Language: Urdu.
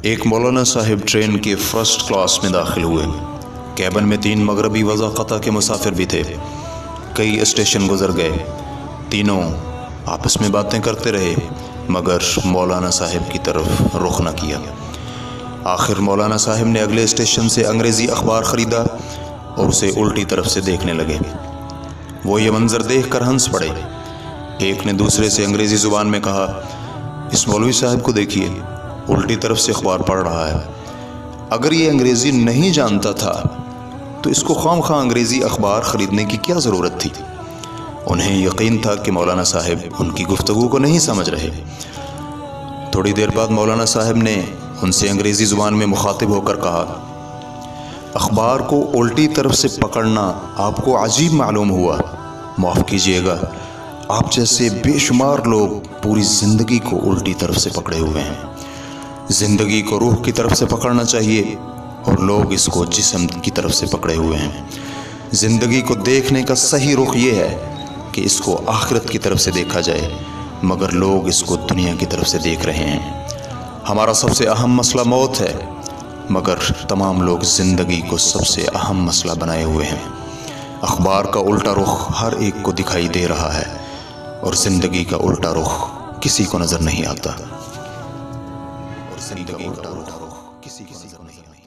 ایک مولانا صاحب ٹرین کے فرسٹ کلاس میں داخل ہوئے۔ کیبن میں 3 مغربی وضاقتہ کے مسافر بھی تھے۔ کئی اسٹیشن گزر گئے، تینوں آپس میں باتیں کرتے رہے مگر مولانا صاحب کی طرف رخ نہ کیا۔ آخر مولانا صاحب نے اگلے اسٹیشن سے انگریزی اخبار خریدا اور اسے الٹی طرف سے دیکھنے لگے۔ وہ یہ منظر دیکھ کر ہنس پڑے۔ ایک نے دوسرے سے انگریزی زبان میں کہا، اس مولوی صاحب کو دیکھیے، الٹی طرف سے اخبار پڑھ رہا ہے۔ اگر یہ انگریزی نہیں جانتا تھا تو اس کو خواہ خواہ انگریزی اخبار خریدنے کی کیا ضرورت تھی؟ انہیں یقین تھا کہ مولانا صاحب ان کی گفتگو کو نہیں سمجھ رہے۔ تھوڑی دیر بعد مولانا صاحب نے ان سے انگریزی زبان میں مخاطب ہو کر کہا، اخبار کو الٹی طرف سے پکڑنا آپ کو عجیب معلوم ہوا۔ معاف کیجیے گا، آپ جیسے بے شمار لوگ پوری زندگی کو الٹی طرف سے پکڑے ہوئے ہیں۔ زندگی کو روح کی طرف سے پکڑنا چاہیے اور لوگ اس کو جسم کی طرف سے پکڑے ہوئے ہیں۔ زندگی کو دیکھنے کا صحیح رخ یہ ہے کہ اس کو آخرت کی طرف سے دیکھا جائے، مگر لوگ اس کو دنیا کی طرف سے دیکھ رہے ہیں۔ ہمارا سب سے اہم مسئلہ موت ہے، مگر تمام لوگ زندگی کو سب سے اہم مسئلہ بنائے ہوئے ہیں۔ اخبار کا الٹا رخ ہر ایک کو دکھائی دے رہا ہے اور زندگی کا الٹا رخ کسی کو نظر نہیں آتا۔ زندگی کا الٹا رخ کسی کو نظر نہیں آتا۔